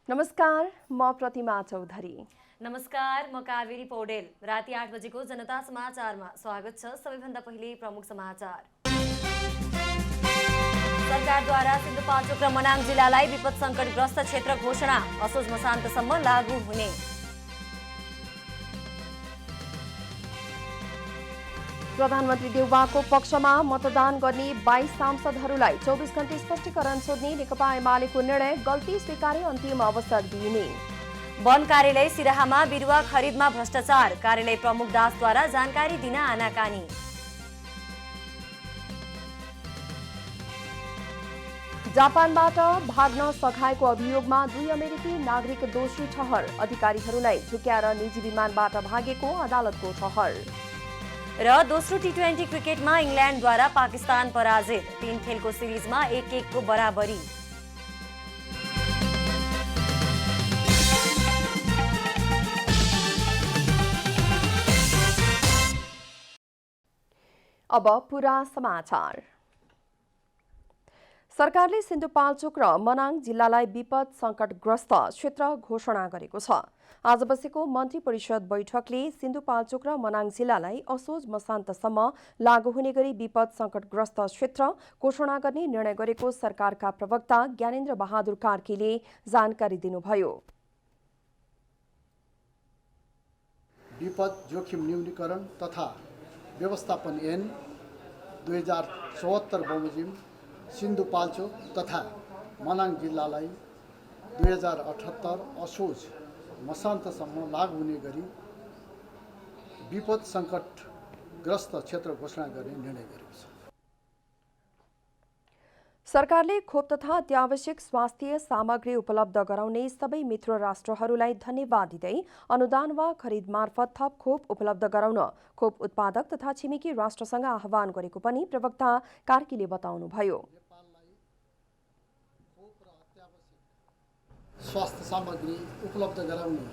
नमस्कार, म प्रतिमा चौधरी। नमस्कार, म कावेरी पौडेल। राति 8 बजेको जनता समाचारमा स्वागत छ। सबैभन्दा पहिले प्रमुख समाचार। सरकारद्वारा सिन्धुपाल्चोक र मनाङ जिल्लालाई विपद सङ्कटग्रस्त क्षेत्र घोषणा, असोज मसान्तसम्म लागू हुने। प्रधानमन्त्री देउवाको पक्षमा मतदान गर्ने 22 सांसदहरूलाई 24 घण्टे स्पष्टीकरण सोध्ने नेकपा एमालेको निर्णय, गल्ती स्वीकारे अन्तिम अवसर दिइने। वन कार्यालय सिराहामा बिरुवा खरिदमा भ्रष्टाचार, कार्यालय प्रमुख दासद्वारा जानकारी दिन आनाकानी। जापानबाट भाग्न सघाएको अभियोगमा 2 अमेरिकी नागरिक दोषी ठहर, अधिकारीहरूलाई झुक्याएर निजी विमानबाट भागेको अदालतको ठहर। र दोस्रो टी20 क्रिकेटमा इङ्ल्यान्डद्वारा पाकिस्तान पराजित, 3 खेलको सिरिजमा 1-1 को बराबरी। अब पूरा समाचार। सरकारले सिन्धुपाल्चोक र मनाङ जिल्लालाई विपद सङ्कटग्रस्त क्षेत्र घोषणा गरेको छ। आज बसेको मन्त्री परिषद बैठकले सिन्धुपाल्चोक र मनाङ जिल्लालाई असोज मसान्तसम्म लागू हुने गरी विपद सङ्कटग्रस्त क्षेत्र घोषणा गर्ने निर्णय गरेको सरकारका प्रवक्ता ज्ञानेन्द्र बहादुर कार्कीले जानकारी दिनुभयो। विपद जोखिम न्यूनीकरण तथा व्यवस्थापन ऐन 2074 बमोजिम सिन्धुपाल्चोक तथा मनाङ जिल्लालाई 2078 असोज मसान्तसम्म लागू हुने गरी विपद सङ्कटग्रस्त क्षेत्र घोषणा गर्ने निर्णय गरेको छ। सरकारले खोप तथा अत्यावश्यक स्वास्थ्य सामग्री उपलब्ध गराउने सबै मित्र राष्ट्रहरूलाई धन्यवाद दिँदै अनुदान वा खरिद मार्फत थप खोप उपलब्ध गराउन खोप उत्पादक तथा छिमेकी राष्ट्रसँग आह्वान गरेको पनि प्रवक्ता कार्कीले बताउनुभयो। स्वास्थ्य सामग्री उपलब्ध गराउने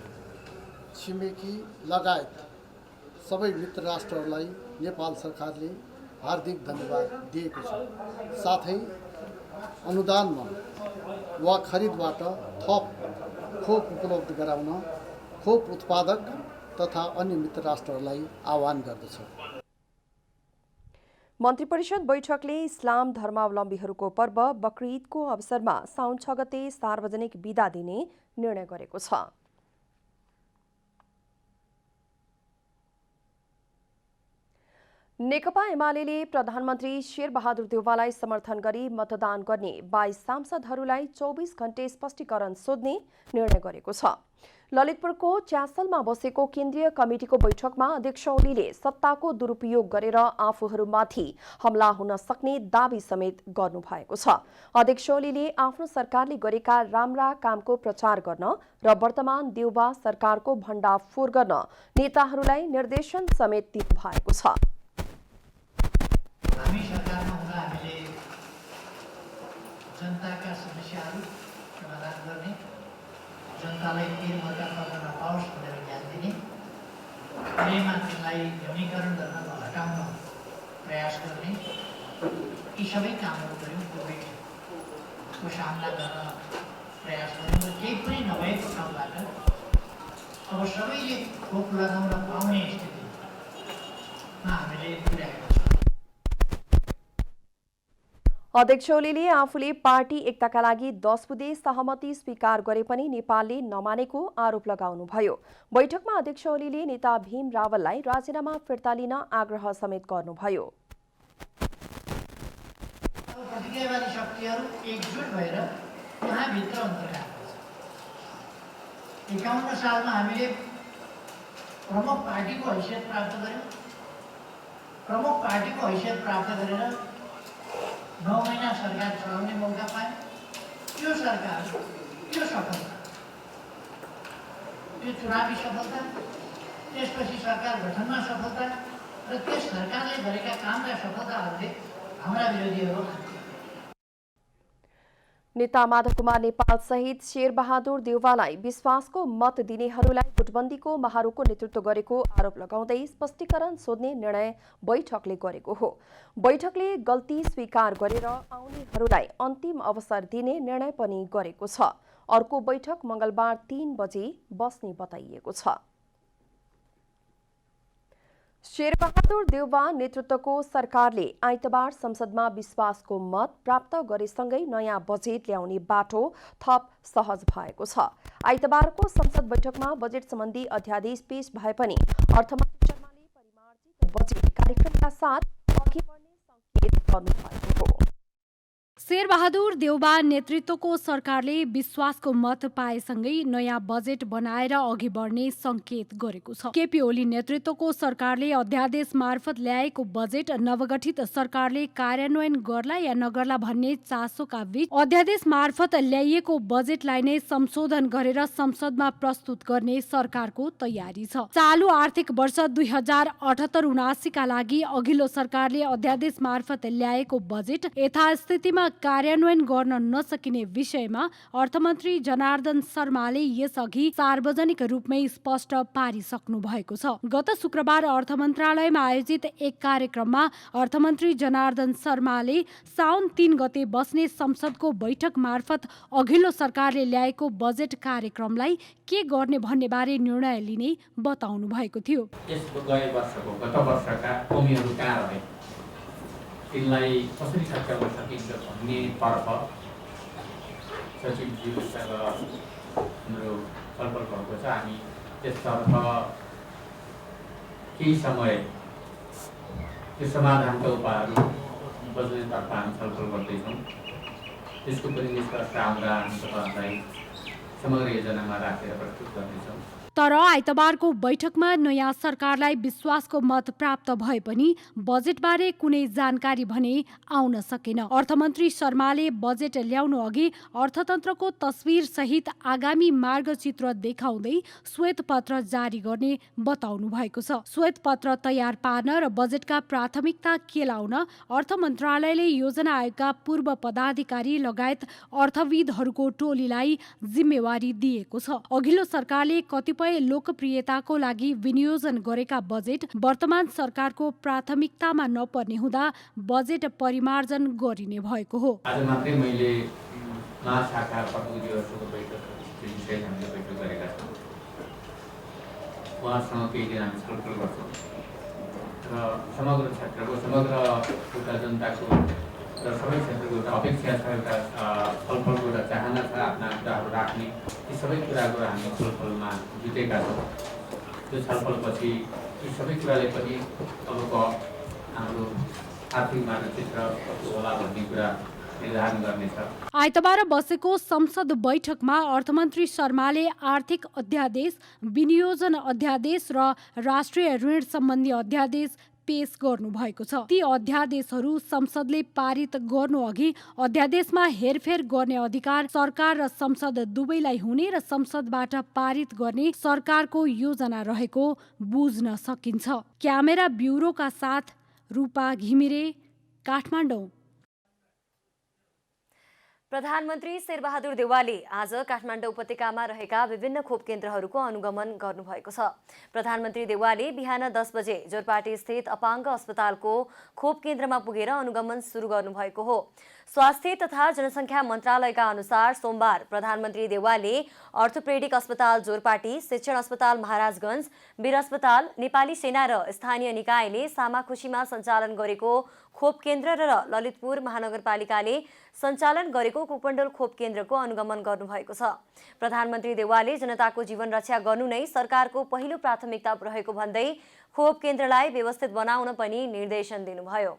छिमेकी लगायत सबै मित्र राष्ट्रहरूलाई नेपाल सरकारले हार्दिक धन्यवाद दिएको छ। साथै अनुदानमा वा खरिदबाट थप खोप उपलब्ध गराउन खोप उत्पादक तथा अन्य मित्र राष्ट्रहरूलाई आह्वान गर्दछ। मन्त्री परिषद बैठकले इस्लाम धर्मावलम्बीहरूको पर्व बकरीदको अवसरमा साउन 6 गते सार्वजनिक बिदा दिने निर्णय गरेको छ। नेकपा एमालेले प्रधानमन्त्री शेरबहादुर देउवालाई समर्थन गरी मतदान गर्ने 22 सांसदहरूलाई 24 घण्टे स्पष्टीकरण सोध्ने निर्णय गरेको छ। ललितपुरको च्यासलमा बसेको केन्द्रीय कमिटिको बैठकमा अध्यक्ष ओलीले सत्ताको दुरुपयोग गरेर आफूहरूमाथि हमला हुन सक्ने दावी समेत गर्नुभएको छ। अध्यक्ष ओलीले आफ्नो सरकारले गरेका राम्रा कामको प्रचार गर्न र वर्तमान देउवा सरकारको भण्डाफोर गर्न नेताहरूलाई निर्देशन समेत दिनुभएको छ। हामी सरकारमा हुँदा हामीले जनताका समस्याहरू समाधान गर्ने, जनतालाई केही मौका पर्न नपाओस् भनेर ध्यान दिने, कुनैमा त्यसलाई न्यूनीकरण गर्न वा हटाउन प्रयास गर्ने, यी सबै कामहरू गऱ्यौँ। कोभिडको सामना गर्न प्रयास गऱ्यौँ र केही पनि नभएको ठाउँबाट अब सबैले खोप लगाउन पाउने स्थितिमा हामीले पुर्याएका छौँ। अध्यक्ष ओलीले आफूले पार्टी एकताका लागि 10 बुँदे सहमति स्वीकार गरे पनि नेपालले नमानेको आरोप लगाउनुभयो। बैठकमा अध्यक्ष ओलीले नेता भीम रावललाई राजीनामा फिर्ता लिन आग्रह समेत गर्नुभयो। प्रतिक्रियावादी शक्तिहरू एकजुट भएर यहाँभित्र अन्तर्घात गर्छ। 51 सालमा हामीले प्रमुख पार्टीको हैसियत प्राप्त गऱ्यौँ। प्रमुख पार्टीको हैसियत प्राप्त गरेर 9 महिना सरकार चलाउने मौका पाए। त्यो सरकार, त्यो सफलता, त्यो चुनावी सफलता, त्यसपछि सरकार गठनमा सफलता र त्यस सरकारले गरेका कामका सफलताहरूले हाम्रा विरोधीहरू नेता माधव कुमार नेपाल सहित शेरबहादुर देउवालाई विश्वासको मत दिनेहरूलाई गुटबन्दीको महारोको नेतृत्व गरेको आरोप लगाउँदै स्पष्टीकरण सोध्ने निर्णय बैठकले गरेको हो। बैठकले गल्ती स्वीकार गरेर आउनेहरूलाई अन्तिम अवसर दिने निर्णय पनि गरेको छ। अर्को बैठक मंगलबार 3 बजे बस्ने बताइएको छ। शेरबहादुर देउवा नेतृत्वको सरकारले आइतबार संसदमा विश्वासको मत प्राप्त गरेसँगै नयाँ बजेट ल्याउने बाटो थप सहज भएको छ। आइतबारको संसद बैठकमा बजेट सम्बन्धी अध्यादेश पेश भए पनि अर्थमन्त्री शर्माले परिमार्जित बजेट कार्यक्रमका साथ अघि बढ्ने संकेत गर्नुभएको हो। शेरबहादुर देउवा नेतृत्वको सरकारले विश्वासको मत पाएसँगै नयाँ बजेट बनाएर अघि बढ्ने संकेत गरेको छ। केपी ओली नेतृत्वको सरकारले अध्यादेश मार्फत ल्याएको बजेट नवगठित सरकारले कार्यान्वयन गर्ला या नगर्ला भन्ने चासोका बीच अध्यादेश मार्फत ल्याइएको बजेटलाई नै संशोधन गरेर संसदमा प्रस्तुत गर्ने सरकारको तयारी छ। चालु आर्थिक वर्ष 2078-79 का लागि अघिल्लो सरकारले अध्यादेश मार्फत ल्याएको बजेट यथास्थितिमा कार्यान्वयन गर्न नसकिने विषयमा अर्थमन्त्री जनार्दन शर्माले यसअघि सार्वजनिक रूपमै स्पष्ट पारिसक्नु भएको छ। गत शुक्रबार अर्थ मन्त्रालयमा आयोजित एक कार्यक्रममा अर्थमन्त्री जनार्दन शर्माले साउन 3 गते बस्ने संसदको बैठक मार्फत अघिल्लो सरकारले ल्याएको बजेट कार्यक्रमलाई के गर्ने भन्ने बारे निर्णय लिने बताउनु भएको थियो। गत वर्षका कमीहरू कहाँ रहे, तिनलाई कसरी सच्याउन सकिन्छ भन्ने तर्फ सचिवज्यूसँग हाम्रो छलफल भएको छ। हामी त्यसतर्फ केही समय त्यो समाधानका उपायहरू बजेटतर्फ हामी छलफल गर्दैछौँ। त्यसको पनि निष्कर्ष आउँदा हामी तपाईँहरूलाई समग्र योजनामा राखेर प्रस्तुत गर्नेछौँ। तर आइतबारको बैठकमा नयाँ सरकारलाई विश्वासको मत प्राप्त भए पनि बजेटबारे कुनै जानकारी भने आउन सकेन। अर्थमन्त्री शर्माले बजेट ल्याउनु अघि अर्थतन्त्रको तस्विर सहित आगामी मार्गचित्र देखाउँदै श्वेतपत्र जारी गर्ने बताउनु भएको छ। श्वेतपत्र तयार पार्न र बजेटका प्राथमिकता केलाउन अर्थ मन्त्रालयले योजना आयोगका पूर्व पदाधिकारी लगायत अर्थविदहरूको टोलीलाई जिम्मेवारी दिएको छ। अघिल्लो सरकारले कतिपय लोकप्रियताको लागि विनियोजन गरेका बजेट वर्तमान सरकारको प्राथमिकतामा नपर्ने हुँदा बजेट परिमार्जन गरिने भएको हो। आज मात्रै मैले महाशाखा प्रतिनिधिहरूको बैठक गरेका छौँ। उहाँसँग केही दिन हामी छलफल गर्छौँ र समग्र क्षेत्रको समग्र एउटा जनताको र सबै क्षेत्रको एउटा अपेक्षा छ, एउटा छलफलको एउटा चाहना छ, आफ्ना कुराहरू राख्ने, यी सबै कुराको हामी छलफलमा जुटेका छौँ। त्यो छलफलपछि यी सबै कुराले पनि अबको हाम्रो आर्थिक मानचित्र कस्तो होला भन्ने कुरा निर्धारण गर्नेछ। आइतबार बसेको संसद बैठकमा अर्थमन्त्री शर्माले आर्थिक अध्यादेश, विनियोजन अध्यादेश र राष्ट्रिय ऋण सम्बन्धी अध्यादेश पेश गर्नु भएको छ। ती अध्यादेशहरू संसदले पारित गर्नु अघि अध्यादेशमा हेरफेर गर्ने अधिकार सरकार र संसद दुवैलाई हुने र संसदबाट पारित गर्ने सरकारको योजना रहेको बुझ्न सकिन्छ। क्यामेरा ब्युरोका साथ रूपा घिमिरे, काठमाडौँ। प्रधानमन्त्री शेरबहादुर देउवाले आज काठमाडौँ उपत्यकामा रहेका विभिन्न खोप केन्द्रहरूको अनुगमन गर्नुभएको छ। प्रधानमन्त्री देउवाले बिहान 10 बजे जोरपाटी स्थित अपाङ्ग अस्पतालको खोप केन्द्रमा पुगेर अनुगमन सुरु गर्नुभएको हो। स्वास्थ्य तथा जनसङ्ख्या मन्त्रालयका अनुसार सोमबार प्रधानमन्त्री देउवाले अर्थोपेडिक अस्पताल जोरपाटी, शिक्षण अस्पताल महाराजगञ्ज, वीर अस्पताल, नेपाली सेना र स्थानीय निकायले सामाखुसीमा सञ्चालन गरेको खोप केन्द्र र ललितपुर महानगरपालिकाले सञ्चालन गरेको कुपण्डोल खोप केन्द्रको अनुगमन गर्नुभएको छ। प्रधानमन्त्री देउवाले जनताको जीवन रक्षा गर्नु नै सरकारको पहिलो प्राथमिकता रहेको भन्दै खोप केन्द्रलाई व्यवस्थित बनाउन पनि निर्देशन दिनुभयो।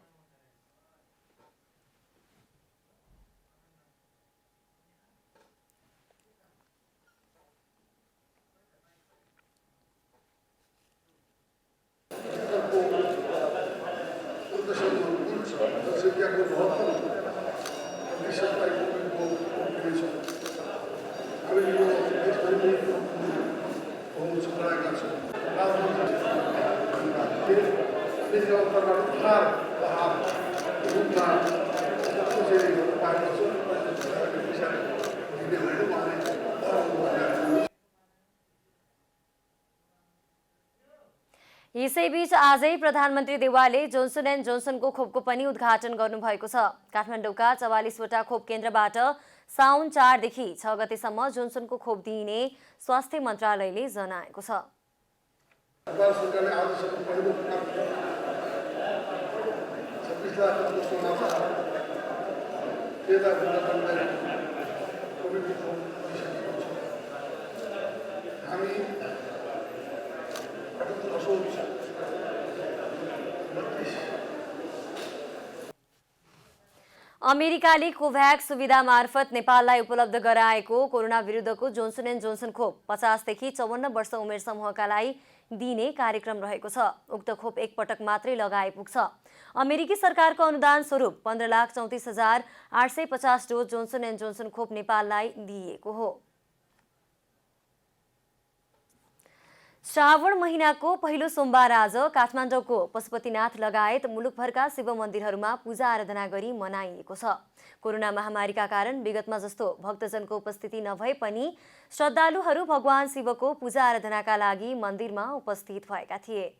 यसैबीच आजै प्रधानमन्त्री देउवाले जोन्सन एन्ड जोन्सनको खोपको पनि उद्घाटन गर्नुभएको छ। काठमाडौँका 44वटा खोप केन्द्रबाट साउन 4 देखि 6 गतेसम्म जोन्सनको खोप दिइने स्वास्थ्य मन्त्रालयले जनाएको छ। नेपाल सरकारले आजसम्म पहिलो पटक 26 लाख जस्तो माछा 13 लाख जनतालाई कोभिडको खोप दिइसकेको छ। हामी 78 असोज 32 अमेरिकाले कोभ्याक्स सुविधा मार्फत नेपाललाई उपलब्ध गराएको कोरोना विरुद्धको जोन्सन एन्ड जोन्सन खोप 50 देखि 54 वर्ष उमेर समूहकालाई दिने कार्यक्रम रहेको छ। उक्त खोप एक पटक मात्रै लगाए पुग्छ। अमेरिकी सरकारको अनुदान स्वरूप 15,34,850 डोज जोन्सन एन्ड जोन्सन खोप नेपाललाई दिइएको हो। श्रावण महिनाको पहिलो सोमबार आज काठमाडौँको पशुपतिनाथ लगायत मुलुकभरका शिव मन्दिरहरूमा पूजा आराधना गरी मनाइएको छ। कोरोना महामारीका कारण विगतमा जस्तो भक्तजनको उपस्थिति नभए पनि श्रद्धालुहरू भगवान शिवको पूजा आराधनाका लागि मन्दिरमा उपस्थित भएका थिए।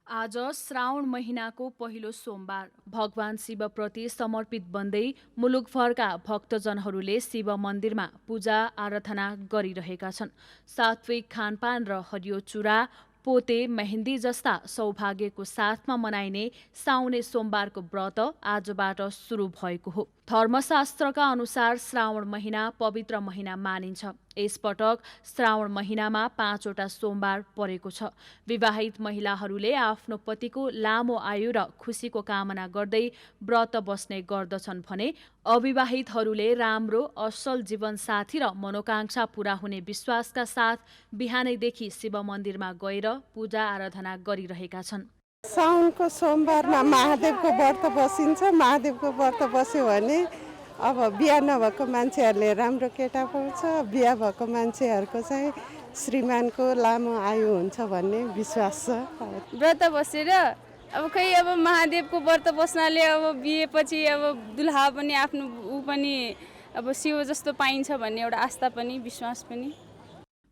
आज श्रावण महिनाको पहिलो सोमबार भगवान शिवप्रति समर्पित बन्दै मुलुकभरका भक्तजनहरूले शिव मन्दिरमा पूजा आराधना गरिरहेका छन्। सात्विक खानपान र हरियो चुरा, पोते, मेहेन्दी जस्ता सौभाग्यको साथमा मनाइने साउने सोमबारको व्रत आजबाट सुरु भएको हो। धर्मशास्त्रका अनुसार श्रावण महिना पवित्र महिना मानिन्छ। यसपटक श्रावण महिनामा 5वटा सोमबार परेको छ। विवाहित महिलाहरूले आफ्नो पतिको लामो आयु र खुसीको कामना गर्दै व्रत बस्ने गर्दछन् भने अविवाहितहरूले राम्रो असल जीवनसाथी र मनोकांक्षा पूरा हुने विश्वासका साथ बिहानैदेखि शिव मन्दिरमा गएर पूजा आराधना गरिरहेका छन्। साउनको सोमबारमा महादेवको व्रत बसिन्छ। महादेवको व्रत बस्यो भने अब बिहा नभएको मान्छेहरूले राम्रो केटा पाउँछ, बिहा भएको मान्छेहरूको चाहिँ श्रीमानको लामो आयु हुन्छ भन्ने विश्वास छ। व्रत बसेर अब महादेवको व्रत बस्नाले अब बिहेपछि अब दुल्हा पनि आफ्नो पनि अब शिव जस्तो पाइन्छ भन्ने एउटा आस्था पनि विश्वास पनि।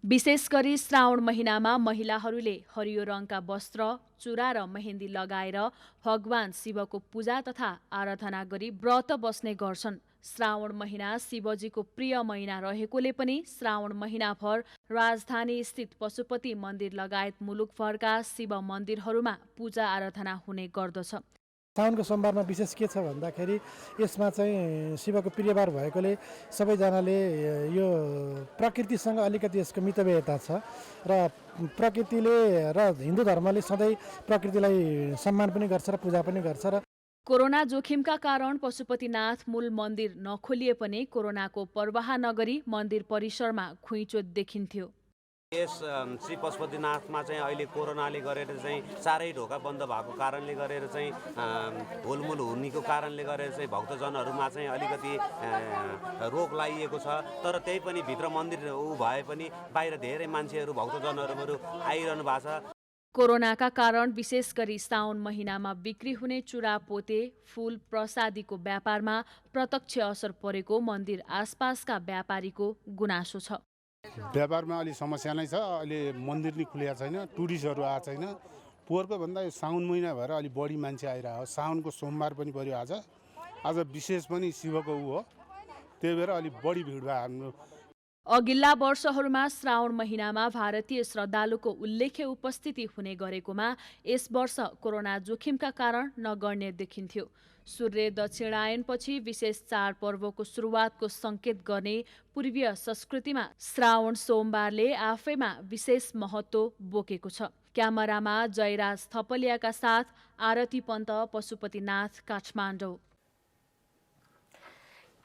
विशेष गरी श्रावण महिनामा महिलाहरूले हरियो रङका वस्त्र, चुरा र मेहेन्दी लगाएर भगवान शिवको पूजा तथा आराधना गरी व्रत बस्ने गर्छन्। श्रावण महिना शिवजीको प्रिय महिना रहेकोले पनि श्रावण महिनाभर राजधानी स्थित पशुपति मन्दिर लगायत मुलुकभरका शिव मन्दिरहरूमा पूजा आराधना हुने गर्दछ। साउनको सोमबारमा विशेष के छ भन्दाखेरि यसमा चाहिँ शिवको प्रियबार भएकोले सबैजनाले यो प्रकृतिसँग अलिकति यसको मितव्ययता छ र प्रकृतिले र हिन्दू धर्मले सधैँ प्रकृतिलाई सम्मान पनि गर्छ र पूजा पनि गर्छ र कोरोना जोखिमका कारण पशुपतिनाथ मूल मन्दिर नखोलिए पनि कोरोनाको पर्वाह नगरी मन्दिर परिसरमा खुइचो देखिन्थ्यो। यस श्री पशुपतिनाथमा चाहिँ अहिले कोरोनाले गरेर चाहिँ चारै ढोका बन्द भएको कारणले गरेर चाहिँ हुलमुल हुनेको कारणले गरेर चाहिँ भक्तजनहरूमा चाहिँ अलिकति रोग लागिएको छ। तर त्यही पनि भित्र मन्दिर भए पनि बाहिर धेरै मान्छेहरू भक्तजनहरू आइरहनु भएको छ। कोरोनाका कारण विशेष गरी साउन महिनामा बिक्री हुने चुरा, पोते, फूल, प्रसादीको व्यापारमा प्रत्यक्ष असर परेको मन्दिर आसपासका व्यापारीको गुनासो छ। व्यापारमा अलि समस्या नै छ। अहिले मन्दिर नै खुलेको छैन, टुरिस्टहरू आएको छैन। पोहोरको भन्दा साउन महिना भएर अलि बढी मान्छे आइरहेको। साउनको सोमबार पनि पर्यो आज विशेष पनि शिवको हो, त्यही भएर अलि बढी भिड भयो हाम्रो। अघिल्ला वर्षहरूमा श्रावण महिनामा भारतीय श्रद्धालुको उल्लेख्य उपस्थिति हुने गरेकोमा यस वर्ष कोरोना जोखिमका कारण नगर्ने देखिन्थ्यो। सूर्य दक्षिणायनपछि विशेष चाडपर्वको सुरुवातको सङ्केत गर्ने पूर्वीय संस्कृतिमा श्रावण सोमबारले आफैमा विशेष महत्त्व बोकेको छ। क्यामेरामा जयराज थपलियाका साथ आरती पन्त, पशुपतिनाथ, काठमाडौँ।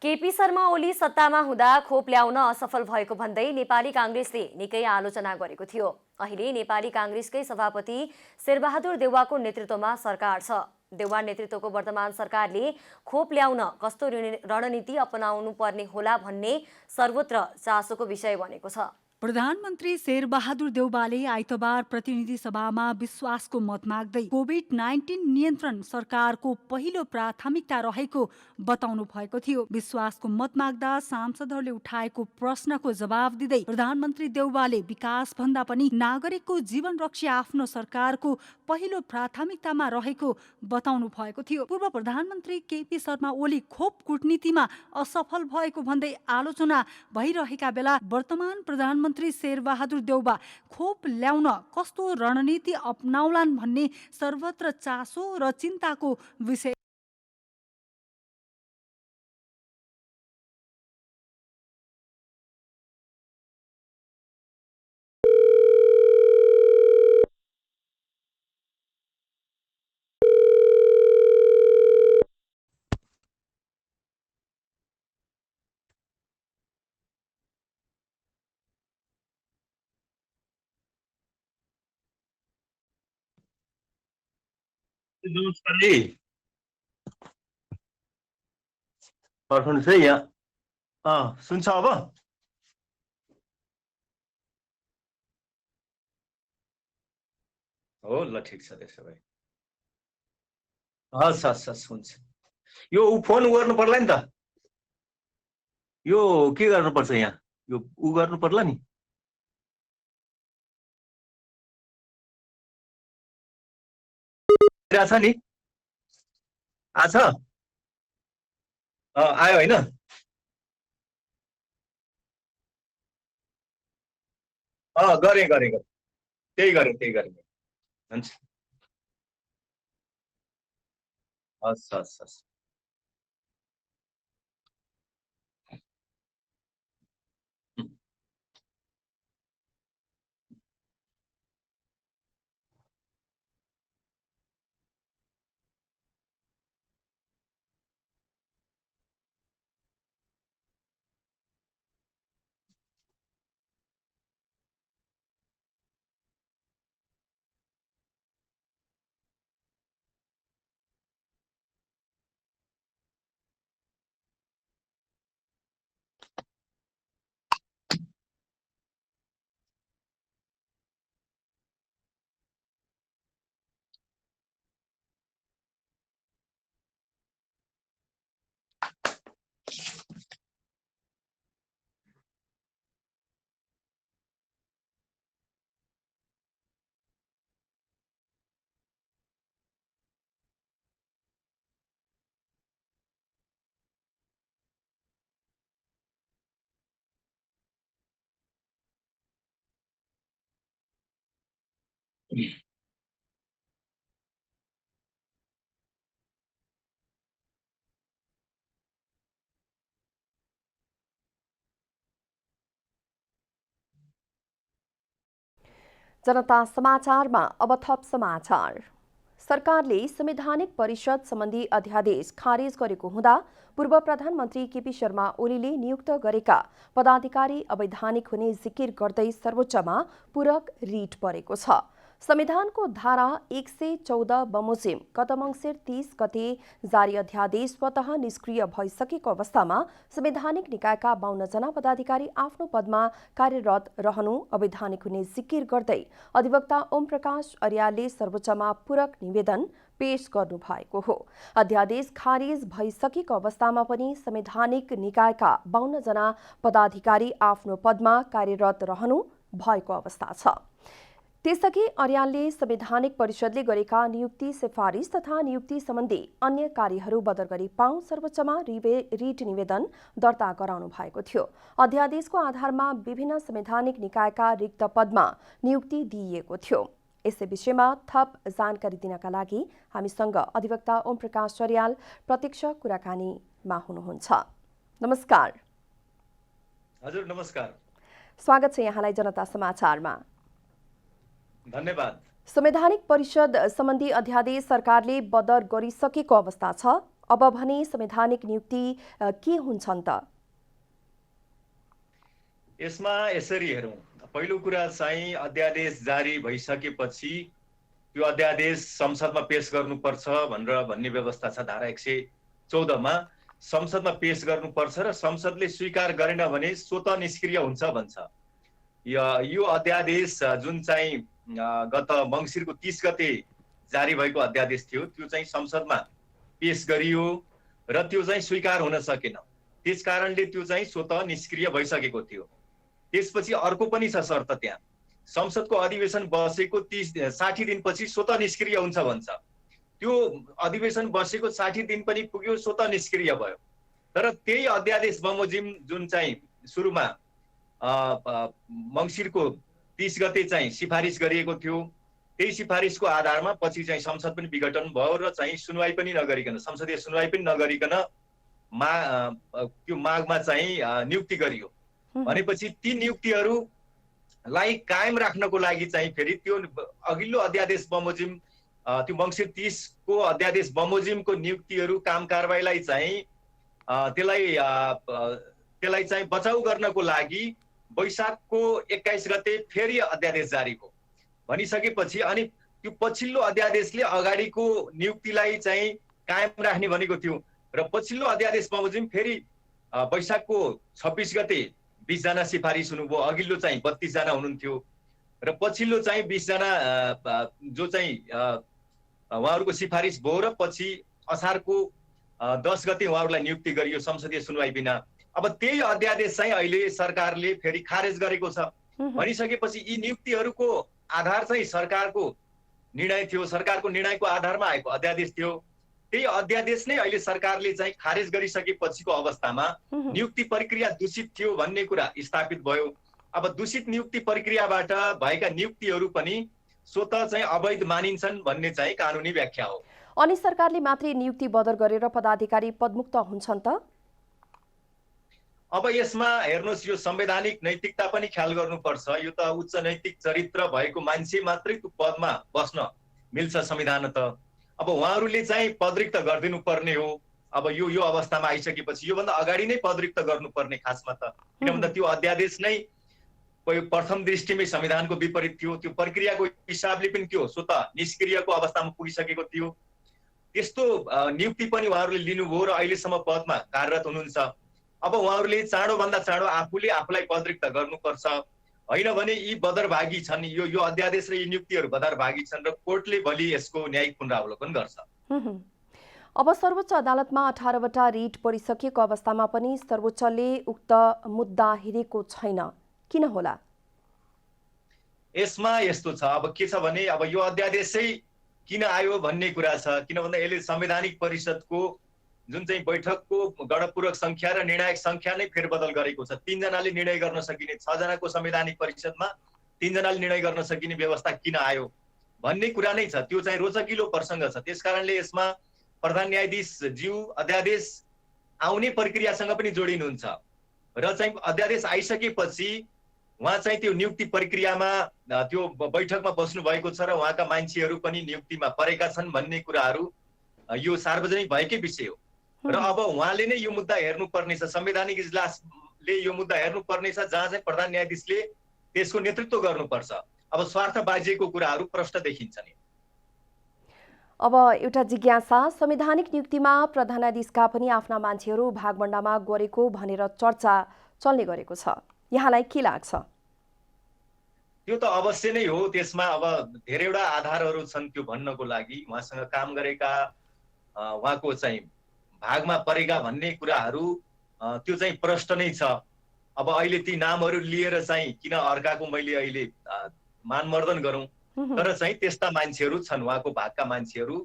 केपी शर्मा ओली सत्तामा हुँदा खोप ल्याउन असफल भएको भन्दै नेपाली काङ्ग्रेसले निकै आलोचना गरेको थियो। अहिले नेपाली काङ्ग्रेसकै सभापति शेरबहादुर देउवाको नेतृत्वमा सरकार छ। देउवा नेतृत्वको वर्तमान सरकारले खोप ल्याउन कस्तो रणनीति अपनाउनु पर्ने होला भन्ने सर्वत्र चासोको विषय बनेको छ। प्रधानमन्त्री शेरबहादुर देउवाले आइतबार प्रतिनिधि सभामा विश्वासको मत माग्दै कोभिड-19 नियन्त्रण सरकारको पहिलो प्राथमिकता रहेको बताउनु भएको थियो। विश्वासको मत माग्दा सांसदहरूले उठाएको प्रश्नको जवाब दिँदै प्रधानमन्त्री देउवाले विकास भन्दा पनि नागरिकको जीवन रक्षा आफ्नो सरकारको पहिलो प्राथमिकतामा रहेको बताउनु भएको थियो। पूर्व प्रधानमन्त्री केपी शर्मा ओली खोप कूटनीतिमा असफल भएको भन्दै आलोचना भइरहेका बेला वर्तमान प्रधानमन्त्री शेरबहादुर देउवा खोप ल्याउन कस्तो रणनीति अपनाउलान् भन्ने सर्वत्र चासो र चिन्ताको विषय। नमस्कार जी, पर्खनुहोस् है यहाँ सुन्छ अब? हो ल ठिक छ त्यसो भए। हस् हस् हस् हुन्छ। यो फोन गर्नु पर्ला नि त, यो के गर्नुपर्छ यहाँ, यो गर्नु पर्ला नि। छ नि आछ आयो होइन? गरेँ त्यही गरेँ हुन्छ। हस् हस् हस्। जनता समाचारमा अब थप समाचार। सरकारले संवैधानिक परिषद सम्बन्धी अध्यादेश खारेज गरेको हुँदा पूर्व प्रधानमन्त्री केपी शर्मा ओलीले नियुक्त गरेका पदाधिकारी अवैधानिक हुने जिकिर गर्दै सर्वोच्चमा पूरक रिट परेको छ। संविधानको धारा 114 बमोजिम गत मङ्सिर 30 गते जारी अध्यादेश स्वतः निष्क्रिय भइसकेको अवस्थामा संवैधानिक निकायका 52 जना पदाधिकारी आफ्नो पदमा कार्यरत रहनु अवैधानिक हुने जिकिर गर्दै अधिवक्ता ओम प्रकाश अर्यालले सर्वोच्चमा पूरक निवेदन पेश गर्नु भएको हो। अध्यादेश खारिज भइसकेको अवस्थामा पनि संवैधानिक निकायका 52 जना पदाधिकारी आफ्नो पदमा कार्यरत रहनु भएको अवस्था छ। त्यसअघि अर्यालले संवैधानिक परिषदले गरेका नियुक्ति सिफारिस तथा नियुक्ति सम्बन्धी अन्य कार्यहरू बदर गरी पाउँ सर्वोच्चमा रिट निवेदन दर्ता गराउनु भएको थियो। अध्यादेशको आधारमा विभिन्न संवैधानिक निकायका रिक्त पदमा नियुक्ति दिइएको थियो। यसै विषयमा थप जानकारी दिनका लागि हामीसँग अधिवक्ता ओम प्रकाश अर्याल प्रत्यक्ष कुराकानीमा हुनुहुन्छ। नमस्कार। हजुर नमस्कार। स्वागत छ यहाँलाई जनता समाचारमा। धन्यवाद। संवैधानिक परिषद सम्बन्धी अध्यादेश सरकारले बदर गरिसकेको अवस्था छ। अब भने संवैधानिक नियुक्ति के हुन्छन् त? यसमा यसरी हेरौँ, पहिलो कुरा चाहिँ अध्यादेश जारी भइसकेपछि यो अध्यादेश संसदमा पेश गर्नुपर्छ भन्ने व्यवस्था छ। धारा 114 मा संसदमा पेश गर्नुपर्छ र संसदले स्वीकार गरेन भने स्वतः निष्क्रिय हुन्छ भन्छ। यो अध्यादेश जुन चाहिँ गत मङ्सिरको 30 गते जारी भएको अध्यादेश थियो त्यो चाहिँ संसदमा पेश गरियो र त्यो चाहिँ स्वीकार हुन सकेन। त्यस कारणले त्यो चाहिँ स्वतः निष्क्रिय भइसकेको थियो। त्यसपछि अर्को पनि छ शर्त, त्यहाँ संसदको अधिवेशन बसेको 60 दिनपछि स्वतः निष्क्रिय हुन्छ भन्छ। त्यो अधिवेशन बसेको 60 दिन पनि पुग्यो, स्वतः निष्क्रिय भयो। तर त्यही अध्यादेश बमोजिम जुन चाहिँ सुरुमा मङ्सिरको 30 गते चाहिँ सिफारिस गरिएको थियो, त्यही सिफारिसको आधारमा पछि चाहिँ संसद पनि विघटन भयो र चाहिँ सुनवाई पनि नगरिकन, संसदीय सुनवाई पनि नगरिकन त्यो मागमा चाहिँ नियुक्ति गरियो। भनेपछि ती नियुक्तिहरूलाई कायम राख्नको लागि चाहिँ फेरि त्यो अघिल्लो अध्यादेश बमोजिम त्यो मङ्सिर 30 को अध्यादेश बमोजिमको नियुक्तिहरू काम कारबाहीलाई चाहिँ त्यसलाई चाहिँ बचाउ गर्नको लागि वैशाखको 21 गते फेरि अध्यादेश जारी भयो। भनिसकेपछि अनि त्यो पछिल्लो अध्यादेशले अगाडिको नियुक्तिलाई चाहिँ कायम राख्ने भनेको थियो र पछिल्लो अध्यादेश बमोजिम फेरि वैशाखको 26 गते 20 जना सिफारिस हुनुभयो। अघिल्लो चाहिँ 32 जना हुनुहुन्थ्यो र पछिल्लो चाहिँ 20 जना जो चाहिँ उहाँहरूको सिफारिस भयो र पछि असारको 10 गते उहाँहरूलाई नियुक्ति गरियो संसदीय सुनवाई बिना। अब त्यही अध्यादेश चाहिँ अहिले सरकारले फेरि खारेज गरेको छ। भनिसकेपछि यी नियुक्तिहरूको आधार चाहिँ सरकारको निर्णय थियो, सरकारको निर्णयको आधारमा आएको अध्यादेश थियो। त्यही अध्यादेश नै अहिले सरकारले चाहिँ खारेज गरिसकेपछिको अवस्थामा नियुक्ति प्रक्रिया दूषित थियो भन्ने कुरा स्थापित भयो। अब दूषित नियुक्ति प्रक्रियाबाट भएका नियुक्तिहरू पनि स्वतः चाहिँ अवैध मानिन्छन् भन्ने चाहिँ कानुनी व्याख्या हो। अनि सरकारले मात्रै नियुक्ति बदर गरेर पदाधिकारी पदमुक्त हुन्छन् त? अब यसमा हेर्नुहोस्, यो संवैधानिक नैतिकता पनि ख्याल गर्नुपर्छ। यो त उच्च नैतिक चरित्र भएको मान्छे मात्रै त्यो पदमा बस्न मिल्छ संविधान त। अब उहाँहरूले चाहिँ पदरिक्त गरिदिनु पर्ने हो। अब यो अवस्थामा आइसकेपछि योभन्दा अगाडि नै पदरिक्त गर्नुपर्ने खासमा त, किन भन्दा त्यो अध्यादेश नै प्रथम दृष्टिमै संविधानको विपरीत थियो। त्यो प्रक्रियाको हिसाबले पनि त्यो स्वतः निष्क्रियको अवस्थामा पुगिसकेको थियो। त्यस्तो नियुक्ति पनि उहाँहरूले लिनुभयो र अहिलेसम्म पदमा कार्यरत हुनुहुन्छ। अब उहाँहरूले चाँडोभन्दा चाँडो आफूले आफूलाई पदरिक्त गर्नुपर्छ, होइन भने यी बदरभागी छन्, यो अध्यादेश र यी नियुक्तिहरू बदरभागी छन् र कोर्टले भोलि यसको न्यायिक पुनरावलोकन गर्छ। अब सर्वोच्च अदालतमा 18वटा रिट पढिसकेको अवस्थामा पनि सर्वोच्चले उक्त मुद्दा हेरेको छैन, किन होला? यसमा यस्तो छ, अब के छ भने अब यो अध्यादेशै किन आयो भन्ने कुरा छ। किन भन्दा यसले संवैधानिक परिषदको जुन चाहिँ बैठकको गणपूर्वक संख्या र निर्णायक संख्या नै फेरबदल गरेको छ। 3 जनाले निर्णय गर्न सकिने, 6 जनाको संवैधानिक परिषदमा 3 जनाले निर्णय गर्न सकिने व्यवस्था किन आयो भन्ने कुरा नै छ। त्यो चाहिँ रोचकिलो प्रसङ्ग छ। त्यसकारणले यसमा प्रधान न्यायाधीश ज्यू अध्यादेश आउने प्रक्रियासँग पनि जोडिनुहुन्छ र चाहिँ अध्यादेश आइसकेपछि उहाँ चाहिँ त्यो नियुक्ति प्रक्रियामा त्यो बैठकमा बस्नु भएको छ र उहाँका मान्छेहरू पनि नियुक्तिमा परेका छन् भन्ने कुराहरू यो सार्वजनिक भएकै विषय हो। र अब उहाँले नै यो मुद्दा हेर्नुपर्नेछ, संवैधानिक इजलासले यो मुद्दा हेर्नुपर्नेछ, जहाँ चाहिँ प्रधान न्यायाधीशले त्यसको नेतृत्व गर्नुपर्छ। अब स्वार्थ बाजिएको कुराहरू प्रष्ट देखिन्छ नि। अब एउटा जिज्ञासा, संवैधानिक नियुक्तिमा प्रधान न्यायाधीशका पनि आफ्ना मान्छेहरू भागभण्डामा गरेको भनेर चर्चा चल्ने गरेको छ, यहाँलाई के लाग्छ? त्यो त अवश्य नै हो। त्यसमा अब धेरैवटा आधारहरू छन् त्यो भन्नको लागि। उहाँसँग काम गरेका, उहाँको चाहिँ भागमा परेका भन्ने कुराहरू त्यो चाहिँ प्रष्ट नै छ। अब अहिले ती नामहरू लिएर चाहिँ किन अर्काको मैले अहिले मानमर्दन गरौँ, तर चाहिँ त्यस्ता मान्छेहरू छन्, उहाँको भागका मान्छेहरू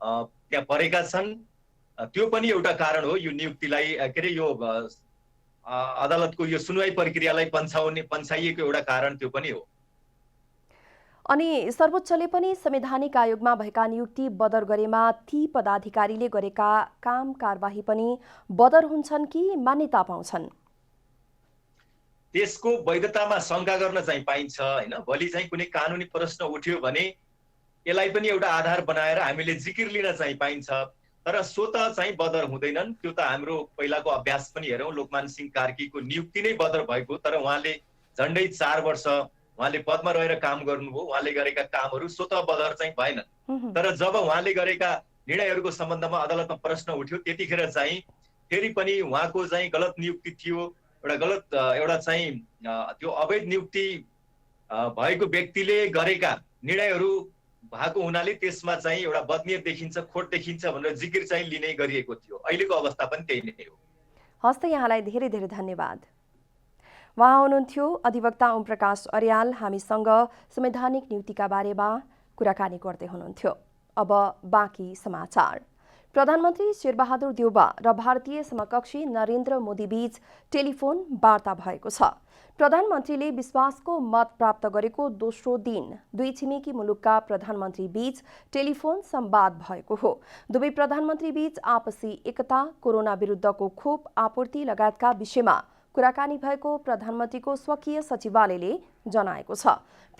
त्यहाँ परेका छन्। त्यो पनि एउटा कारण हो यो नियुक्तिलाई के अरे यो अदालतको यो सुनवाई प्रक्रियालाई पन्छाइएको एउटा कारण त्यो पनि हो। अनि सर्वोच्चले पनि संवैधानिक आयोगमा भएका नियुक्ति बदर गरेमा ती पदाधिकारीले गरेका काम कारबाही पनि बदर हुन्छन् कि मान्यता पाउँछन्? त्यसको वैधतामा शंका गर्न चाहिँ पाइन्छ हैन। भोलि चाहिँ कुनै कानुनी प्रश्न उठ्यो भने यसलाई पनि एउटा आधार बनाएर हामीले जिकिर लिन चाहिँ पाइन्छ, तर स्वतः चाहिँ बदर हुँदैनन्। त्यो त हाम्रो पहिलाको अभ्यास पनि हेरौँ। लोकमान सिंह कार्कीको नियुक्ति नै बदर भएको, तर उहाँले झन्डै 4 वर्ष उहाँले पदमा रहेर काम गर्नुभयो। उहाँले गरेका कामहरू स्वतः बदर चाहिँ भएनन्। तर जब उहाँले गरेका निर्णयहरूको सम्बन्धमा अदालतमा प्रश्न उठ्यो त्यतिखेर चाहिँ फेरि पनि उहाँको चाहिँ गलत नियुक्ति थियो एउटा गलत एउटा चाहिँ त्यो अवैध नियुक्ति भएको व्यक्तिले गरेका निर्णयहरू भएको हुनाले त्यसमा चाहिँ एउटा बदनियत देखिन्छ, खोट देखिन्छ भनेर जिकिर चाहिँ लिने गरिएको थियो। अहिलेको अवस्था पनि त्यही नै हो। हस्त यहाँलाई धेरै धेरै धन्यवाद। उहाँ हुनुहुन्थ्यो अधिवक्ता ओम प्रकाश अर्याल, हामीसँग संवैधानिक नियुक्तिका बारेमा कुराकानी गर्दै हुनुहुन्थ्यो। अब बाँकी समाचार। प्रधानमन्त्री शेरबहादुर देउबा र भारतीय समकक्षी नरेन्द्र मोदी बीच टेलिफोन वार्ता भएको छ। प्रधानमन्त्रीले विश्वासको मत प्राप्त गरेको दोस्रो दिन दुई छिमेकी मुलुकका प्रधानमन्त्री बीच टेलिफोन संवाद भएको हो। दुवै प्रधानमन्त्री बीच आपसी एकता, कोरोना विरुद्धको खोप आपूर्ति लगायतका विषयमा कुराकानी भएको प्रधानमन्त्रीको स्वकीय सचिवालयले जनाएको छ।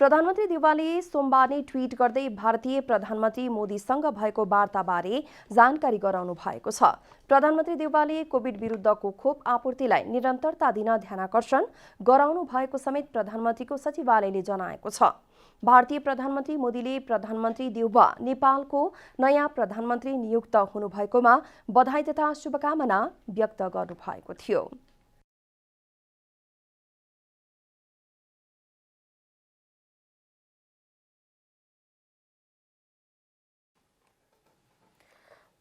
प्रधानमन्त्री देउवाले सोमबार नै ट्वीट गर्दै भारतीय प्रधानमन्त्री मोदीसँग भएको वार्ताबारे जानकारी गराउनु भएको छ। प्रधानमन्त्री देउवाले कोभिड विरुद्धको खोप आपूर्तिलाई निरन्तरता दिन ध्यानाकर्षण गराउनु भएको समेत प्रधानमन्त्रीको सचिवालयले जनाएको छ। भारतीय प्रधानमन्त्री मोदीले प्रधानमन्त्री देउबा नेपालको नयाँ प्रधानमन्त्री नियुक्त हुनुभएकोमा बधाई तथा शुभकामना व्यक्त गर्नुभएको थियो।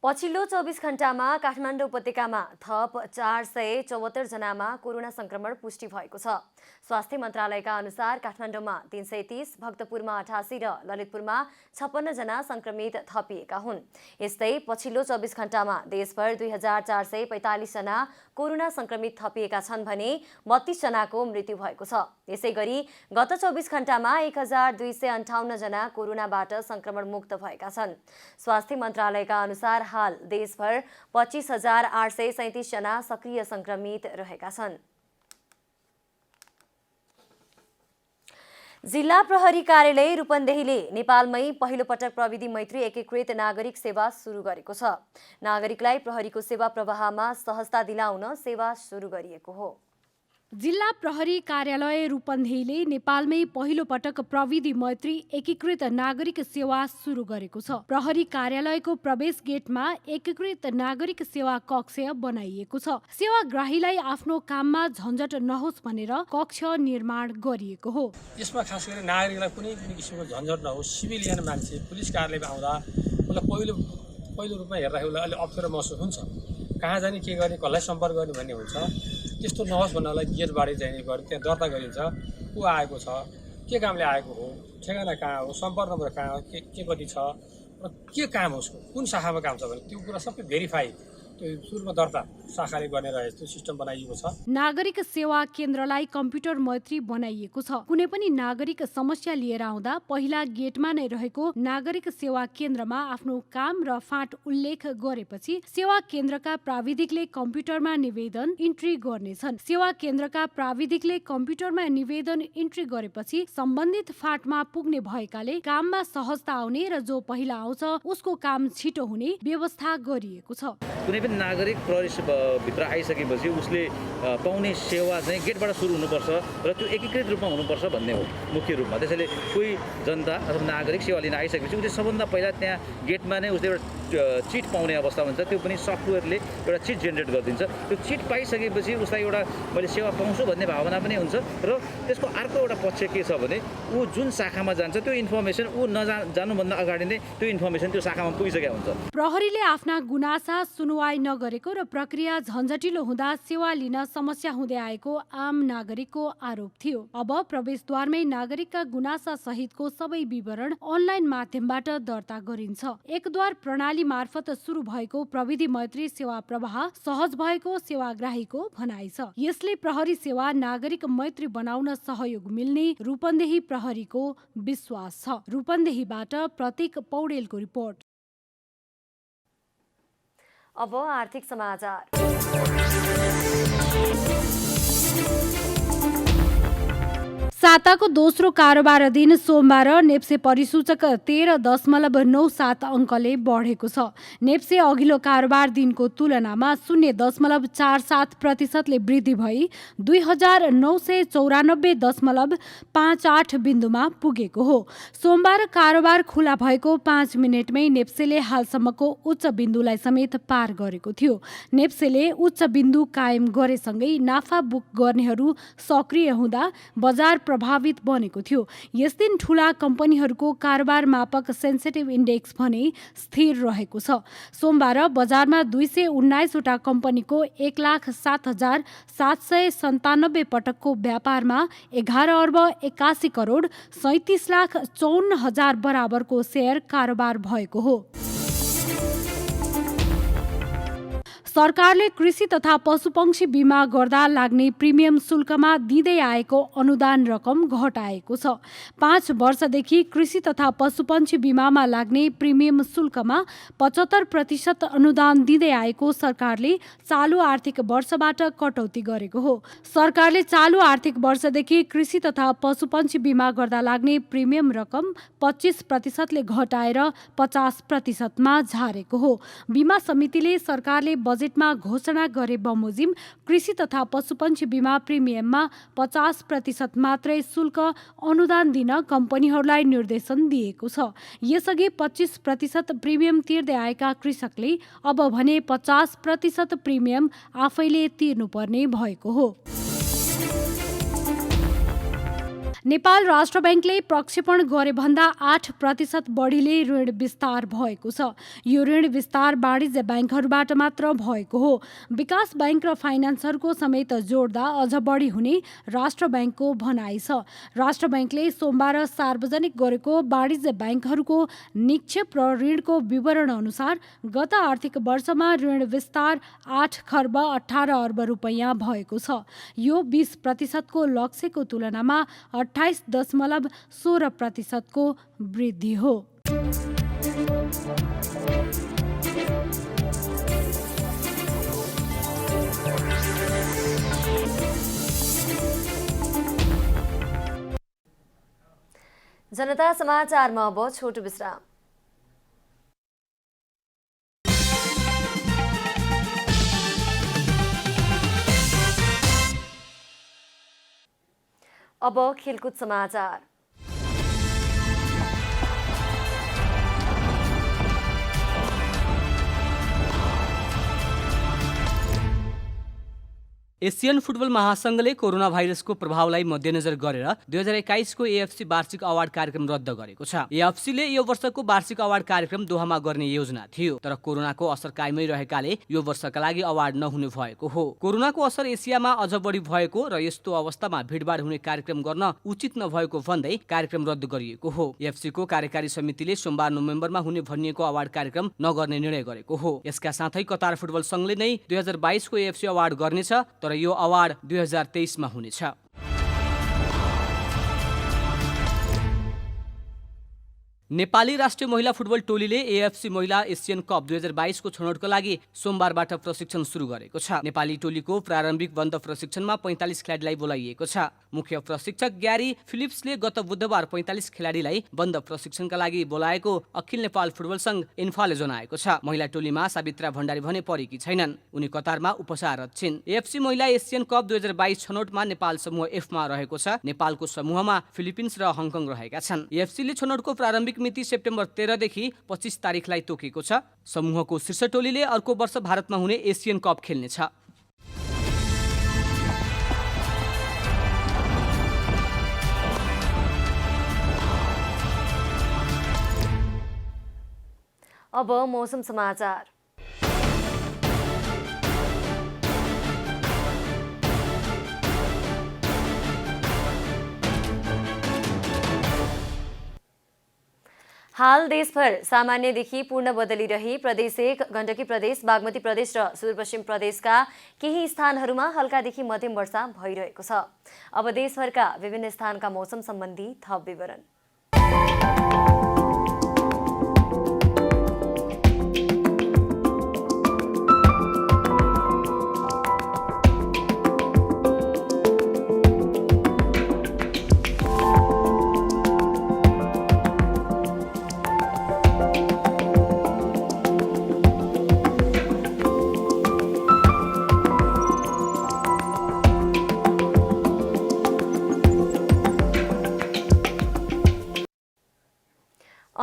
पछिल्लो 24 घण्टामा काठमाडौँ उपत्यकामा थप 474 जनामा कोरोना संक्रमण पुष्टि भएको छ। स्वास्थ्य मन्त्रालयका अनुसार काठमाडौँमा 330, भक्तपुरमा 88 र ललितपुरमा 56 जना संक्रमित थपिएका हुन्। यस्तै पछिल्लो 24 घण्टामा देशभर 2445 जना कोरोना संक्रमित थपिएका छन् भने 32 जनाको मृत्यु भएको छ। यसैगरी गत 24 घण्टामा 1258 जना कोरोनाबाट संक्रमण मुक्त भएका छन्। स्वास्थ्य मन्त्रालयका अनुसार हाल देशभर 25,837 जना सक्रिय संक्रमित रहेका छन्। जिल्ला प्रहरी कार्यालय रूपन्देहीले नेपालमै पहिलो पटक प्रविधि मैत्री एकीकृत नागरिक सेवा सुरु गरेको छ। नागरिकलाई प्रहरीको सेवा प्रवाहमा सहजता दिलाउन सेवा सुरु गरिएको हो। जिल्ला प्रहरी कार्यालय रूपन्देहीले नेपालमै पहिलो पटक प्रविधि मैत्री एकीकृत नागरिक सेवा सुरु गरेको छ। प्रहरी कार्यालयको प्रवेश गेटमा एकीकृत नागरिक सेवा कक्ष बनाइएको छ। सेवाग्राहीलाई आफ्नो काममा झन्झट नहोस् भनेर कक्ष निर्माण गरिएको हो। यसमा खास गरी नागरिकलाई कुनै पनि किसिमको झन्झट नहोस्, सिभिलियन मान्छे पुलिस कार्यालयमा आउँदा उसलाई पहिलो रूपमा हेर्दाखेरि उसलाई अलिक अप्ठ्यारो महसुस हुन्छ। कहाँ जाने, के गर्ने, कसलाई सम्पर्क गर्ने भन्ने हुन्छ। त्यस्तो नहोस् भन्नलाई गेटबाटै चाहिँ त्यहाँ दर्ता गरिन्छ, को आएको छ, के कामले आएको हो, ठेगाना कहाँ हो, सम्पर्क नम्बर कहाँ हो, के कति छ र के काम हो, उसको कुन शाखामा काम छ भने त्यो कुरा सबै भेरिफाई त्यो सुरुमा दर्ता शाखाले गर्ने रहे त्यो सिस्टम बनाइएको छ। नागरिक सेवा केन्द्रलाई कम्प्युटर मैत्री बनाइएको छ। कुनै पनि नागरिक समस्या लिएर आउँदा पहिला गेटमा नै रहेको नागरिक सेवा केन्द्रमा आफ्नो काम र फाँट उल्लेख गरेपछि सेवा केन्द्रका प्राविधिकले कम्प्युटरमा निवेदन इन्ट्री गर्नेछन्। सेवा केन्द्रका प्राविधिकले कम्प्युटरमा निवेदन इन्ट्री गरेपछि सम्बन्धित फाँटमा पुग्ने भएकाले काममा सहजता आउने र जो पहिला आउँछ उसको काम छिटो हुने व्यवस्था गरिएको छ। कुनै पनि नागरिक प्रहरी भित्र आइसकेपछि उसले पाउने सेवा चाहिँ गेटबाट सुरु हुनुपर्छ र त्यो एकीकृत रूपमा हुनुपर्छ भन्ने हो मुख्य रूपमा। त्यसैले कोही जनता अथवा नागरिक सेवा लिन आइसकेपछि उसले सबभन्दा पहिला त्यहाँ गेटमा नै उसले एउटा चिट पाउने अवस्था हुन्छ। त्यो पनि सफ्टवेयरले एउटा चिट जेनेरेट गरिदिन्छ। त्यो चिट पाइसकेपछि उसलाई एउटा मैले सेवा पाउँछु भन्ने भावना पनि हुन्छ र त्यसको अर्को एउटा पक्ष के छ भने ऊ जुन शाखामा जान्छ त्यो इन्फर्मेसन ऊ जानुभन्दा अगाडि नै त्यो इन्फर्मेसन त्यो शाखामा पुगिसकेको हुन्छ। प्रहरीले आफ्ना गुनासा सुनवाई नगरेको र प्रक्रिया झन्झटिलो हुँदा सेवा लिन समस्या हुँदै आएको आम नागरिकको आरोप थियो। अब प्रवेशद्वारमै नागरिकका गुनासा सहितको सबै विवरण अनलाइन माध्यमबाट दर्ता गरिन्छ। एकद्वार प्रणाली मार्फत सुरु भएको प्रविधि मैत्री सेवा प्रवाह सहज भएको सेवाग्राहीको भनाइ छ। यसले प्रहरी सेवा नागरिक मैत्री बनाउन सहयोग मिल्ने रूपन्देही प्रहरीको विश्वास छ। रूपन्देहीबाट प्रतीक पौडेलको रिपोर्ट। अब आर्थिक समाचार। साताको दोस्रो कारोबार दिन सोमबार नेप्से परिसूचक 13.97 अङ्कले बढेको छ। नेप्से अघिल्लो कारोबार दिनको तुलनामा 0.47% वृद्धि भई 2994.58 बिन्दुमा पुगेको हो। सोमबार कारोबार खुला भएको 5 मिनेटमै नेप्सेले हालसम्मको उच्च बिन्दुलाई समेत पार गरेको थियो। नेप्सेले उच्च बिन्दु कायम गरेसँगै नाफा बुक गर्नेहरू सक्रिय हुँदा बजार प्रभावित बनेको थियो। यस दिन ठूला कम्पनीहरूको कारोबार मापक सेन्सिटिभ इन्डेक्स भने स्थिर रहेको छ। सोमबार बजारमा 219 वटा कम्पनीको 1,07,797 पटकको व्यापारमा 11,81,37,54,000 बराबरको सेयर कारोबार भएको हो। सरकारले कृषि तथा पशुपक्षी बिमा गर्दा लाग्ने प्रिमियम शुल्कमा दिँदै आएको अनुदान रकम घटाएको छ। 5 वर्षदेखि कृषि तथा पशुपक्षी बिमामा लाग्ने प्रिमियम शुल्कमा 75% अनुदान दिँदै आएको सरकारले चालु आर्थिक वर्षबाट कटौती गरेको हो। सरकारले चालु आर्थिक वर्षदेखि कृषि तथा पशुपक्षी बिमा गर्दा लाग्ने प्रिमियम रकम 25%ले घटाएर 50%मा झारेको हो। बिमा समितिले सरकारले बजेटमा घोषणा गरे बमोजिम कृषि तथा पशुपक्षी बिमा प्रिमियममा 50% मात्रै शुल्क अनुदान दिन कम्पनीहरूलाई निर्देशन दिएको छ। यसअघि 25% प्रिमियम तिर्दै आएका कृषकले अब भने 50% प्रिमियम आफैले तिर्नुपर्ने भएको हो। नेपाल राष्ट्र ब्याङ्कले प्रक्षेपण गरे भन्दा 8% बढीले ऋण विस्तार भएको छ। यो ऋण विस्तार वाणिज्य ब्याङ्कहरूबाट मात्र भएको हो। विकास ब्याङ्क र फाइनान्सहरूको समेत जोड्दा अझ बढी हुने राष्ट्र ब्याङ्कको भनाइ छ। राष्ट्र ब्याङ्कले सोमबार सार्वजनिक गरेको वाणिज्य ब्याङ्कहरूको निक्षेप र ऋणको विवरण अनुसार गत आर्थिक वर्षमा ऋण विस्तार 8 खर्ब 18 अर्ब रुपैयाँ भएको छ। यो 20% को लक्ष्यको तुलनामा 28.16% को वृद्धि हो। जनता समाचारमा अब छोटो विश्राम। अब खेलकुद समाचार। एसियन फुटबल महासंघले कोरोना भाइरसको प्रभावलाई मध्यनजर गरेर 2021 को एएफसी वार्षिक अवार्ड कार्यक्रम रद्द गरेको छ। एएफसीले यो वर्षको वार्षिक अवार्ड कार्यक्रम दोहामा गर्ने योजना थियो, तर कोरोनाको असर कायमै रहेकाले यो वर्षका लागि अवार्ड नहुने भएको हो। कोरोनाको असर एसियामा अझ बढी भएको र यस्तो अवस्थामा भिडभाड हुने कार्यक्रम गर्न उचित नभएको भन्दै कार्यक्रम रद्द गरिएको हो। एएफसीको कार्यकारी समितिले सोमबार नोभेम्बरमा हुने भनिएको अवार्ड कार्यक्रम नगर्ने निर्णय गरेको हो। यसका साथै कतार फुटबल संघले नै 2022 को एएफसी अवार्ड गर्नेछ, तर यो अवार्ड 2023 मा हुनेछ। नेपाली राष्ट्रिय महिला फुटबल टोलीले एएफसी महिला एसियन कप 2022 को छनौटका लागि सोमबारबाट प्रशिक्षण सुरु गरेको छ। नेपाली टोलीको प्रारम्भिक बन्द प्रशिक्षणमा 45 खेलाडीलाई बोलाइएको छ। मुख्य प्रशिक्षक ग्यारी फिलिप्सले गत बुधबार 45 खेलाडीलाई बन्द प्रशिक्षणका लागि बोलाएको अखिल नेपाल फुटबल संघ इन्फाले जनाएको छ। महिला टोलीमा सावित्रा भण्डारी भने परेकी छैनन्, उनी कतारमा उपचाररत छिन्। एएफसी महिला एसियन कप 2022 छनौटमा नेपाल समूह एफ मा रहेको छ। नेपालको समूहमा फिलिपिन्स र हङकङ रहेका छन्। एएफसीले छनौटको प्रारम्भिक मिति सेप्टेम्बर 13 देखि 25 तारिखलाई तोकेको छ। समूहको शीर्ष टोलीले अर्को वर्ष भारतमा हुने एसियन कप खेल्नेछ। अब मौसम समाचार। हाल देशभर सामान्यदेखि पूर्ण बदली रही प्रदेश 1, गण्डकी प्रदेश, बागमती प्रदेश र सुदूरपश्चिम प्रदेशका केही स्थानहरूमा हल्कादेखि मध्यम वर्षा भइरहेको छ। अब देशभरका विभिन्न स्थानका मौसम सम्बन्धी थप विवरण।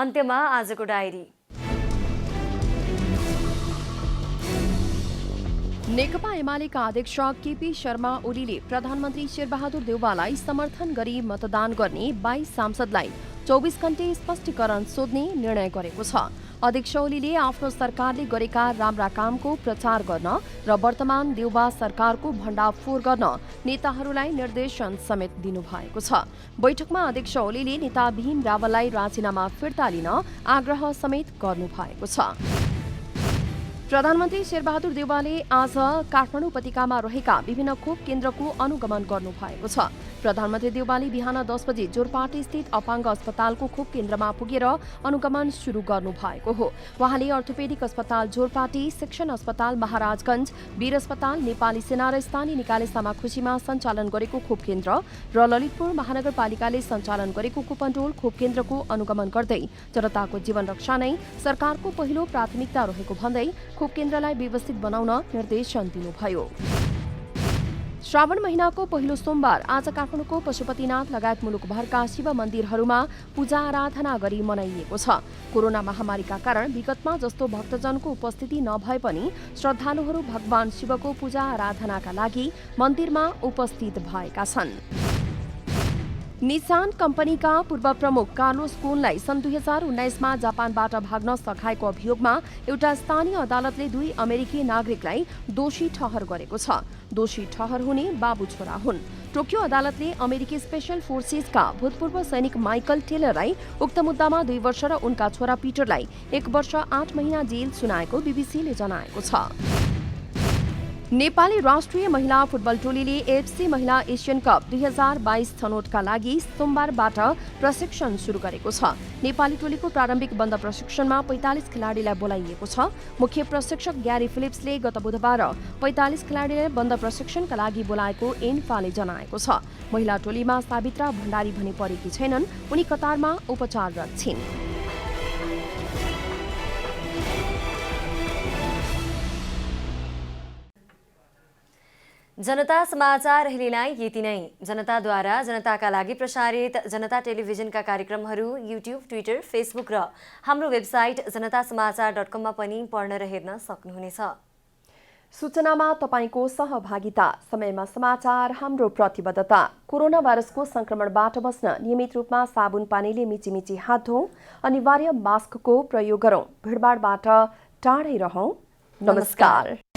अन्त्यमा आजको डायरी। नेकपा एमालेका अध्यक्ष केपी शर्मा ओलीले प्रधानमन्त्री शेरबहादुर देउवालाई समर्थन गरी मतदान गर्ने 22 सांसदलाई 24 घण्टे स्पष्टीकरण सोध्ने निर्णय गरेको छ। अध्यक्ष ओलीले आफ्नो सरकारले गरेका राम्रा कामको प्रचार गर्न र वर्तमान देउबा सरकारको भण्डाफोर गर्न नेताहरूलाई निर्देशन समेत दिनुभएको छ। बैठकमा अध्यक्ष ओलीले नेता भीम रावललाई राजीनामा फिर्ता लिन आग्रह समेत गर्नुभएको छ। प्रधानमन्त्री शेरबहादुर देउवाले आज काठमाडौँ उपत्यकामा रहेका विभिन्न खोप केन्द्रको अनुगमन गर्नुभएको छ। प्रधानमन्त्री देउवाले बिहान 10 बजे जोरपाटी स्थित अपाङ्ग अस्पतालको खोप केन्द्रमा पुगेर अनुगमन सुरु गर्नुभएको हो। उहाँले अर्थोपेडिक अस्पताल जोरपाटी, शिक्षण अस्पताल महाराजगञ्ज, वीर अस्पताल, नेपाली सेना र स्थानीय निकाय सामाखुसीमा सञ्चालन गरेको खोप केन्द्र र ललितपुर महानगरपालिकाले सञ्चालन गरेको कुपन्डोल खोप केन्द्रको अनुगमन गर्दै जनताको जीवन रक्षा नै सरकारको पहिलो प्राथमिकता रहेको भन्दै खोप केन्द्रलाई व्यवस्थित बनाउन निर्देशन दिनुभयो। श्रावण महिनाको पहिलो सोमबार आज काठमाडौँको पशुपतिनाथ लगायत मुलुकभरका शिव मन्दिरहरूमा पूजा आराधना गरी मनाइएको छ। कोरोना महामारीका कारण विगतमा जस्तो भक्तजनको उपस्थिति नभए पनि श्रद्धालुहरू भगवान शिवको पूजा आराधनाका लागि मन्दिरमा उपस्थित भएका छन्। निसान कम्पनीका पूर्व प्रमुख कार्लोस कोनलाई सन् 2019मा जापानबाट भाग्न सघाएको अभियोगमा एउटा स्थानीय अदालतले 2 अमेरिकी नागरिकलाई दोषी ठहर गरेको छ। दोषी ठहर हुने बाबु छोरा हुन्। टोकियो अदालतले अमेरिकी स्पेशल फोर्सेसका भूतपूर्व सैनिक माइकल टेलरलाई उक्त मुद्दामा 2 वर्ष र उनका छोरा पिटरलाई 1 वर्ष 8 महिना जेल सुनाएको बीबीसीले जनाएको छ। नेपाली राष्ट्रिय महिला फुटबल टोलीले एएफसी महिला एसियन कप 2022 छनौटका लागि सोमबारबाट प्रशिक्षण सुरु गरेको छ। नेपाली टोलीको प्रारम्भिक बन्द प्रशिक्षणमा 45 खेलाडीलाई बोलाइएको छ। मुख्य प्रशिक्षक ग्यारी फिलिप्सले गत बुधबार 45 खेलाडीलाई बन्द प्रशिक्षणका लागि बोलाएको एन्फाले जनाएको छ। महिला टोलीमा सावित्रा भण्डारी भने परेकी छैनन्, उनी कतारमा उपचाररत छिन्। जनता समाचार अहिलेलाई यति नै। जनताद्वारा जनताका लागि प्रसारित जनता टेलिभिजनका कार्यक्रमहरू युट्युब, ट्विटर, फेसबुक र हाम्रो वेबसाइट जनतासमाचार.com मा पनि पढ्न र हेर्न सक्नुहुनेछ। सूचनामा तपाईको सहभागिता, समयमा समाचार हाम्रो प्रतिबद्धता। कोरोना भाइरसको संक्रमणबाट बच्न नियमित रूपमा साबुन पानीले मिचिमिची हात धौँ, अनिवार्य मास्कको प्रयोग गरौँ, भिडभाडबाट टाढै रहौँ। नमस्कार।